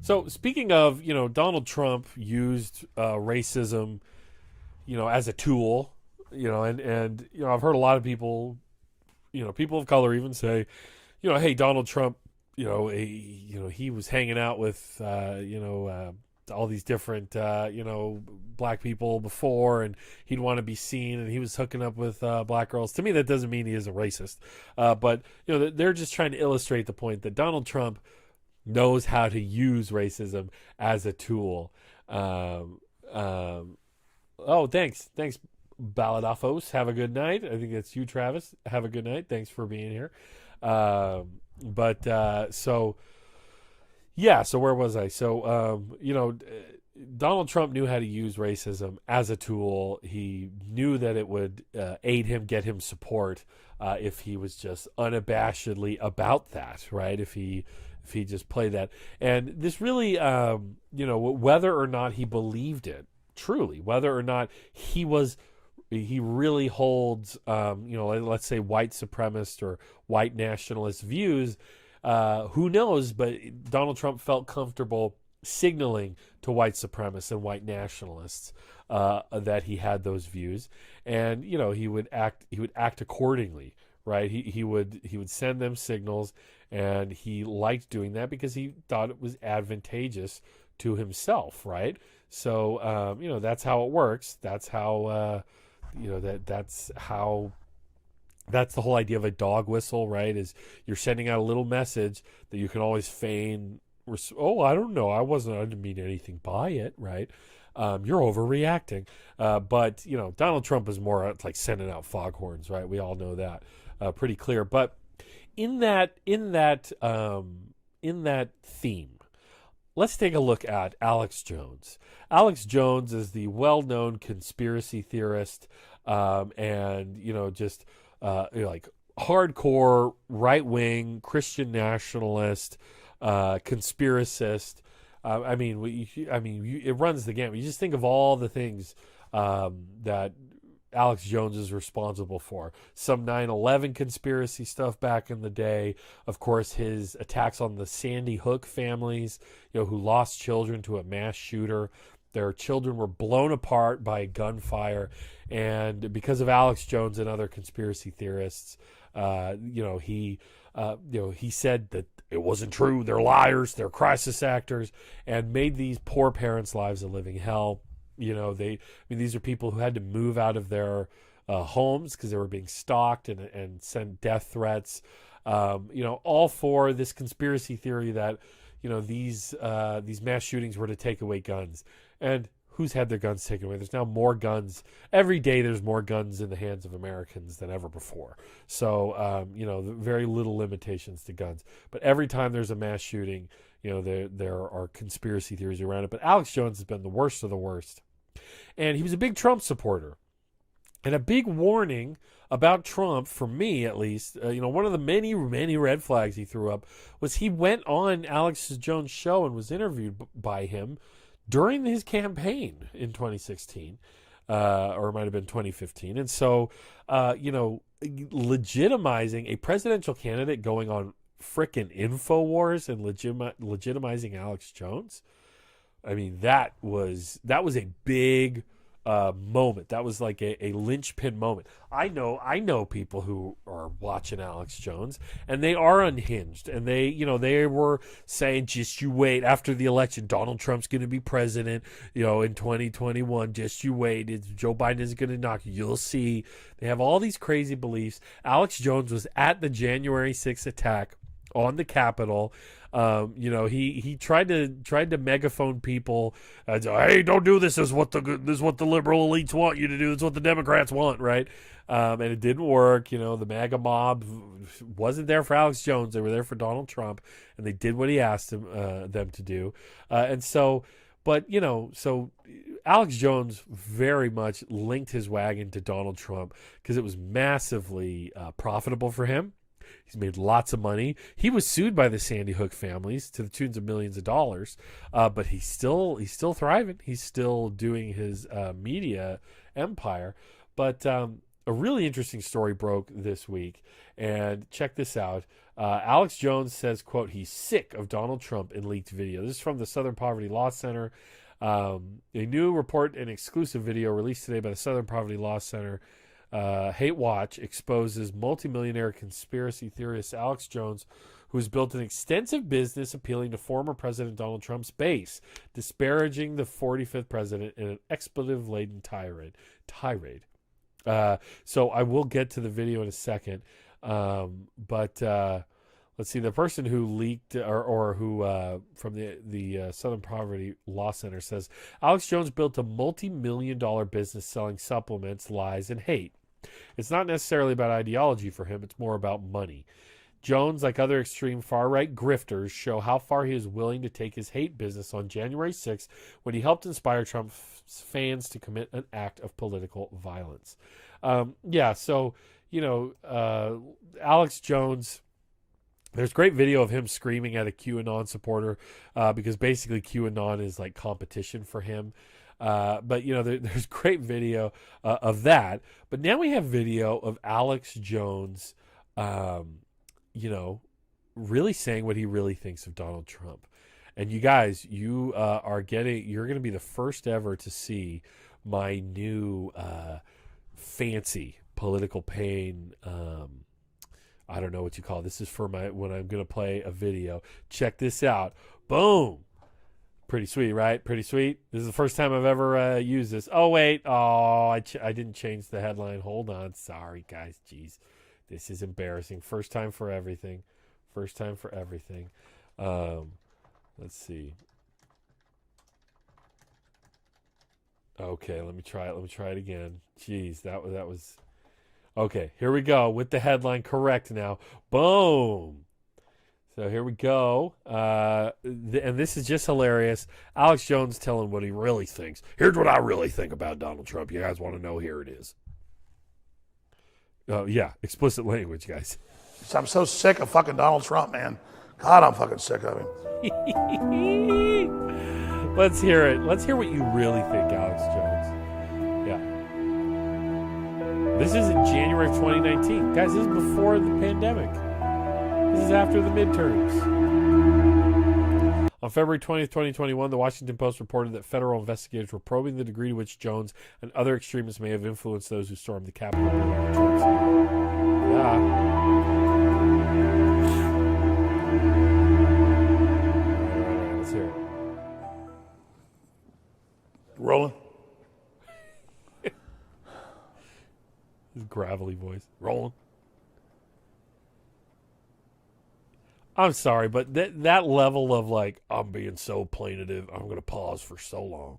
So speaking of, Donald Trump used racism, as a tool, and I've heard a lot of people, people of color even say, hey, Donald Trump, he was hanging out with, all these different, black people before, and he'd want to be seen, and he was hooking up with black girls. To me, that doesn't mean he is a racist, but they're just trying to illustrate the point that Donald Trump knows how to use racism as a tool. Oh, thanks, Baladafos. Have a good night. I think that's you, Travis. Have a good night. Thanks for being here. So yeah. So where was I? So Donald Trump knew how to use racism as a tool. He knew that it would aid him, get him support if he was just unabashedly about that, right? If he just played that. And this really, whether or not he believed it, truly, whether or not he really holds, let's say white supremacist or white nationalist views, who knows? But Donald Trump felt comfortable signaling to white supremacists and white nationalists that he had those views, and he would act accordingly, right? He would send them signals, and he liked doing that because he thought it was advantageous to himself, right? So that's how it works. That's how that's the whole idea of a dog whistle, right? Is you're sending out a little message that you can always feign. Oh, I don't know. I didn't mean anything by it, right? You're overreacting. But Donald Trump is more like sending out foghorns, right? We all know that pretty clear. But in that theme, let's take a look at Alex Jones. Alex Jones is the well-known conspiracy theorist, and just like hardcore right-wing Christian nationalist, conspiracist. It runs the gamut. You just think of all the things that Alex Jones is responsible for. Some 9/11 conspiracy stuff back in the day. Of course, his attacks on the Sandy Hook families, who lost children to a mass shooter. Their children were blown apart by gunfire, and because of Alex Jones and other conspiracy theorists, he said that it wasn't true. They're liars. They're crisis actors, and made these poor parents' lives a living hell. These are people who had to move out of their homes because they were being stalked and sent death threats. All for this conspiracy theory that these mass shootings were to take away guns. And who's had their guns taken away? There's now more guns. Every day there's more guns in the hands of Americans than ever before. So, very little limitations to guns. But every time there's a mass shooting, there are conspiracy theories around it. But Alex Jones has been the worst of the worst. And he was a big Trump supporter. And a big warning about Trump, for me at least, one of the many, many red flags he threw up was he went on Alex Jones' show and was interviewed by him during his campaign in 2016, or it might have been 2015. And so, legitimizing a presidential candidate going on frickin' InfoWars and legitimizing Alex Jones, I mean, that was a big moment. That was like a linchpin moment. I know people who are watching Alex Jones, and they are unhinged, and they were saying, just you wait, after the election Donald Trump's going to be president, in 2021, just you wait, Joe Biden is going to knock you, you'll see. They have all these crazy beliefs. Alex Jones was at the January 6th attack on the Capitol. He tried to megaphone people. Hey, don't do this. This is what the liberal elites want you to do. This is what the Democrats want, right? And it didn't work. The MAGA mob wasn't there for Alex Jones. They were there for Donald Trump, and they did what he asked them to do. So Alex Jones very much linked his wagon to Donald Trump because it was massively profitable for him. He's made lots of money. He was sued by the Sandy Hook families to the tunes of millions of dollars, but he's still thriving. He's still doing his media empire. But a really interesting story broke this week, and check this out. Alex Jones says, quote, he's sick of Donald Trump in leaked video. This is from the Southern Poverty Law Center. A new report and exclusive video released today by the Southern Poverty Law Center, Hate Watch, exposes multimillionaire conspiracy theorist Alex Jones, who has built an extensive business appealing to former President Donald Trump's base, disparaging the 45th president in an expletive-laden tirade. So I will get to the video in a second. But let's see. The person who leaked or who from the Southern Poverty Law Center says Alex Jones built a multi-million-dollar business selling supplements, lies, and hate. It's not necessarily about ideology for him. It's more about money. Jones, like other extreme far-right grifters, show how far he is willing to take his hate business on January 6th when he helped inspire Trump's fans to commit an act of political violence. So, Alex Jones, there's great video of him screaming at a QAnon supporter because basically QAnon is like competition for him. But there's great video of that. But now we have video of Alex Jones, really saying what he really thinks of Donald Trump. And you guys, you're going to be the first ever to see my new fancy political pain. I don't know what you call it. This is for when I'm going to play a video. Check this out. Boom. Pretty sweet, right? Pretty sweet. This is the first time I've ever used this. Oh, wait. Oh, I didn't change the headline. Hold on. Sorry, guys. Jeez. This is embarrassing. First time for everything. Let's see. Okay, let me try it again. Jeez, that was... Okay, here we go with the headline correct now. Boom. So here we go. And this is just hilarious. Alex Jones telling what he really thinks. Here's what I really think about Donald Trump. You guys want to know? Here it is. Oh, yeah. Explicit language, guys. I'm so sick of fucking Donald Trump, man. God, I'm fucking sick of him. Let's hear it. Let's hear what you really think, Alex Jones. Yeah. This is in January of 2019. Guys, this is before the pandemic. This is after the midterms. On February 20th, 2021, the Washington Post reported that federal investigators were probing the degree to which Jones and other extremists may have influenced those who stormed the Capitol. Yeah. All right, let's hear it. Rolling. His gravelly voice. Rolling. I'm sorry, but that level of like, I'm being so plaintive, I'm going to pause for so long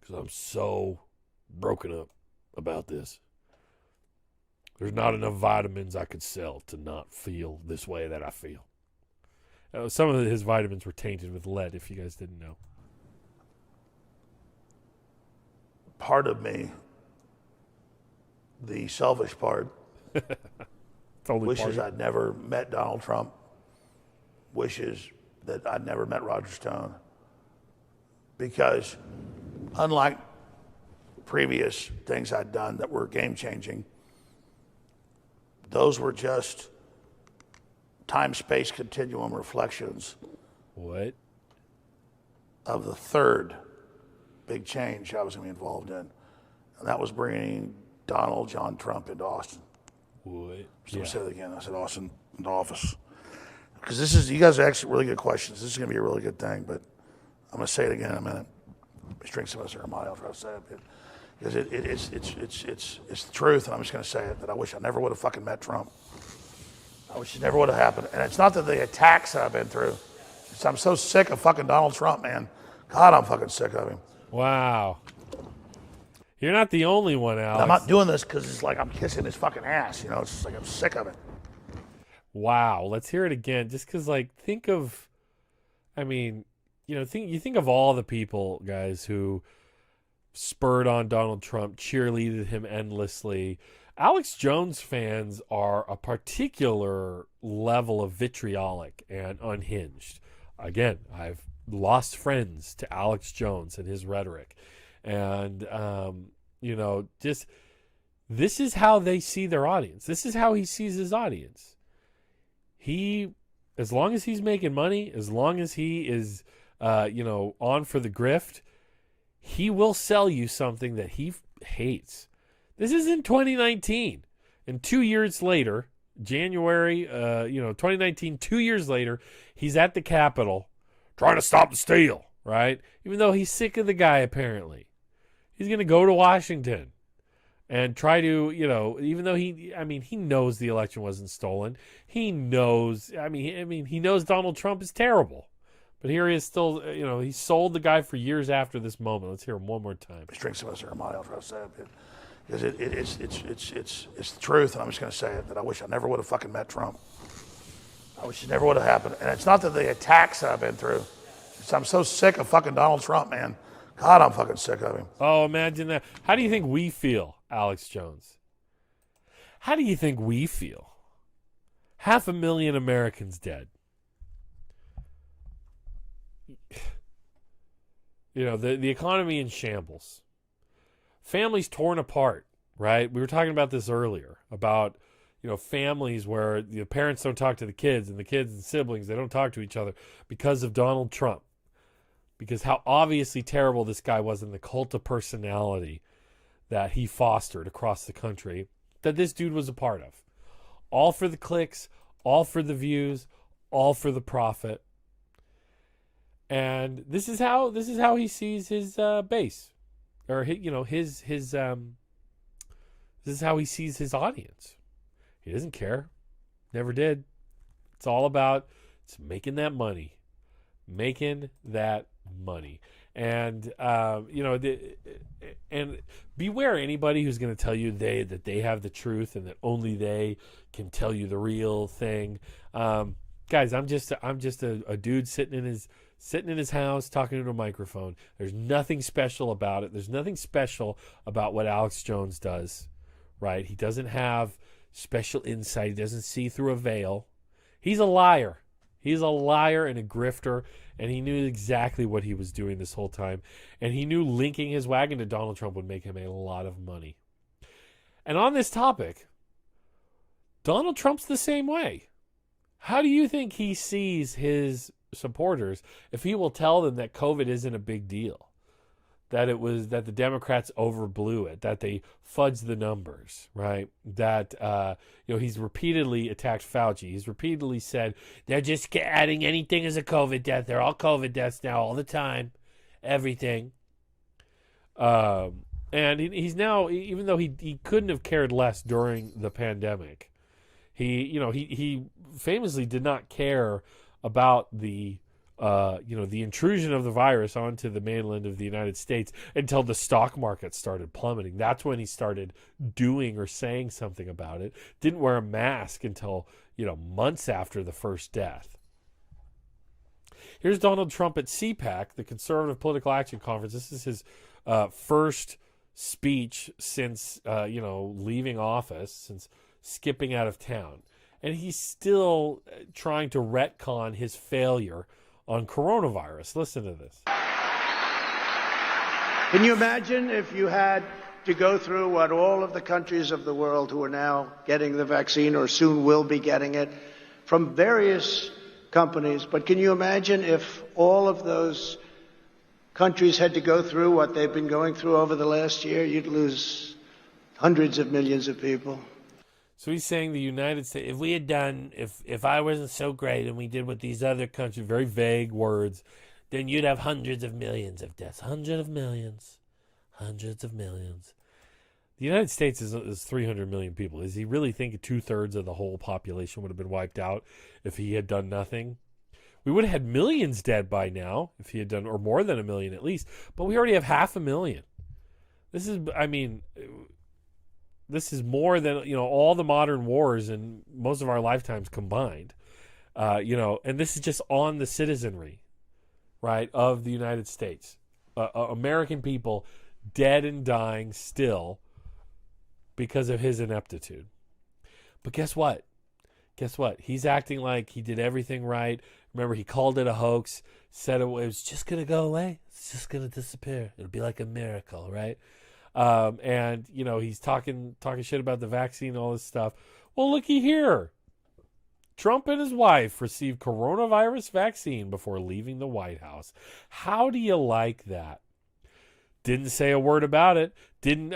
because I'm so broken up about this. There's not enough vitamins I could sell to not feel this way that I feel. Some of his vitamins were tainted with lead, if you guys didn't know. Part of me, the selfish part, wishes I'd never met Donald Trump. Wishes that I'd never met Roger Stone, because unlike previous things I'd done that were game-changing, those were just time-space continuum reflections. What? Of the third big change I was going to be involved in, and that was bringing Donald John Trump into Austin. What? So I said it again. I said Austin into office. Because you guys are actually really good questions. This is going to be a really good thing, but I'm going to say it again in a minute. Let's drink some of this Armani. I'll try to say it. Because it's the truth, and I'm just going to say it, that I wish I never would have fucking met Trump. I wish it never would have happened. And it's not that the attacks that I've been through. I'm so sick of fucking Donald Trump, man. God, I'm fucking sick of him. Wow. You're not the only one, Alex. And I'm not doing this because it's like I'm kissing his fucking ass. You know, it's just like I'm sick of it. Wow. Let's hear it again. Just because, like, think of all the people, guys, who spurred on Donald Trump, cheerleaded him endlessly. Alex Jones fans are a particular level of vitriolic and unhinged. Again, I've lost friends to Alex Jones and his rhetoric. And, just This is how they see their audience. This is how he sees his audience. As long as he's making money, as long as he is, on for the grift, he will sell you something that he hates. This is in 2019. And 2 years later, January, 2019, 2 years later, he's at the Capitol trying to stop the steal, right? Even though he's sick of the guy, apparently. He's going to go to Washington and try to, even though he knows the election wasn't stolen. He knows, he knows Donald Trump is terrible. But here he is still, he sold the guy for years after this moment. Let's hear him one more time. Drink some of this mild, because it's the truth, and I'm just going to say it, that I wish I never would have fucking met Trump. I wish it never would have happened. And it's not that the attacks that I've been through. I'm so sick of fucking Donald Trump, man. God, I'm fucking sick of him. Oh, imagine that. How do you think we feel, Alex Jones? How do you think we feel? 500,000 Americans dead. The economy in shambles. Families torn apart, right? We were talking about this earlier, about, families where the parents don't talk to the kids, and the kids and siblings, they don't talk to each other because of Donald Trump. Because how obviously terrible this guy was in the cult of personality that he fostered across the country, that this dude was a part of. All for the clicks, all for the views, all for the profit. And this is how he sees his base, or this is how he sees his audience. He doesn't care, never did. It's all about making that money, and and beware anybody who's going to tell you that they have the truth and that only they can tell you the real thing. Guys, I'm just a dude sitting in his house talking into a microphone. There's nothing special about it. There's nothing special about what Alex Jones does, right? He doesn't have special insight. He doesn't see through a veil. He's a liar. He's a liar and a grifter, and he knew exactly what he was doing this whole time. And he knew linking his wagon to Donald Trump would make him a lot of money. And on this topic, Donald Trump's the same way. How do you think he sees his supporters if he will tell them that COVID isn't a big deal? That the Democrats overblew it, that they fudged the numbers, right? That he's repeatedly attacked Fauci. He's repeatedly said they're just adding anything as a COVID death. They're all COVID deaths now, all the time, everything. And he's now, even though he couldn't have cared less during the pandemic, he famously did not care about the intrusion of the virus onto the mainland of the United States until the stock market started plummeting. That's when he started doing or saying something about it. Didn't wear a mask until, months after the first death. Here's Donald Trump at CPAC, the Conservative Political Action Conference. This is his first speech since, leaving office, since skipping out of town. And he's still trying to retcon his failure on coronavirus. Listen to this. Can you imagine if you had to go through what all of the countries of the world who are now getting the vaccine or soon will be getting it from various companies, but can you imagine if all of those countries had to go through what they've been going through over the last year? You'd lose hundreds of millions of people. So he's saying the United States, if I wasn't so great and we did what these other countries, very vague words, then you'd have hundreds of millions of deaths. Hundreds of millions. The United States is 300 million people. Does he really think 2/3 of the whole population would have been wiped out if he had done nothing? We would have had millions dead by now if he had done, or more than 1 million at least. But we already have 500,000. This is more than, all the modern wars in most of our lifetimes combined. And this is just on the citizenry, right, of the United States. American people dead and dying still because of his ineptitude. But guess what? He's acting like he did everything right. Remember, he called it a hoax, said it was just going to go away. It's just going to disappear. It'll be like a miracle, right? And he's talking shit about the vaccine, all this stuff. Well, looky here. Trump and his wife received coronavirus vaccine before leaving the White House. How do you like that? Didn't say a word about it. Didn't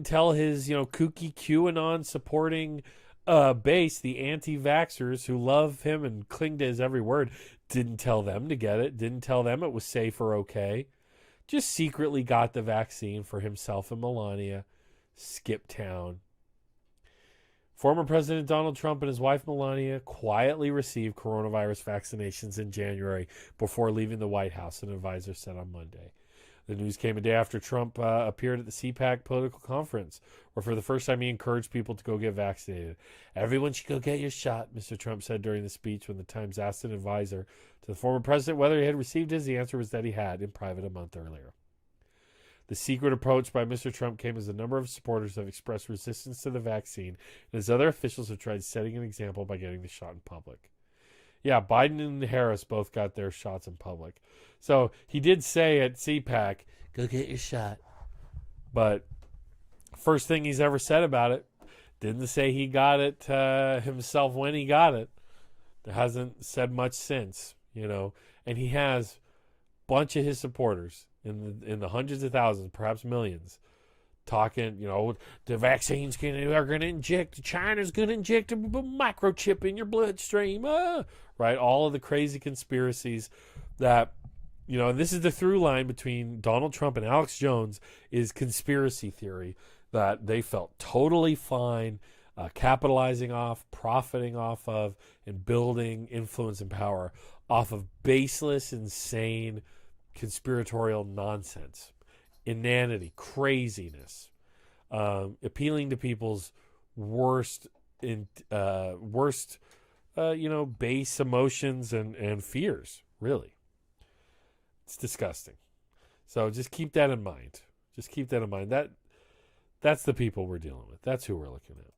tell his kooky QAnon supporting base, the anti-vaxxers who love him and cling to his every word. Didn't tell them to get it. Didn't tell them it was safe or okay. Just secretly got the vaccine for himself and Melania. Skip town. Former President Donald Trump and his wife Melania quietly received coronavirus vaccinations in January before leaving the White House, an advisor said on Monday. The news came a day after Trump appeared at the CPAC political conference, where for the first time he encouraged people to go get vaccinated. Everyone should go get your shot, Mr. Trump said during the speech when the Times asked an advisor to the former president whether he had received his. The answer was that he had, in private, a month earlier. The secret approach by Mr. Trump came as a number of supporters have expressed resistance to the vaccine, and as other officials have tried setting an example by getting the shot in public. Yeah, Biden and Harris both got their shots in public. So he did say at CPAC, go get your shot. But first thing he's ever said about it, didn't say he got it himself when he got it. Hasn't said much since, And he has a bunch of his supporters in the hundreds of thousands, perhaps millions, talking, the vaccines are going to inject, China's going to inject a microchip in your bloodstream, right? All of the crazy conspiracies that, this is the through line between Donald Trump and Alex Jones is conspiracy theory that they felt totally fine capitalizing off, profiting off of, and building influence and power off of baseless, insane, conspiratorial nonsense, inanity, craziness, appealing to people's worst, base emotions and fears. Really, it's disgusting. So just keep that in mind. That's the people we're dealing with. That's who we're looking at.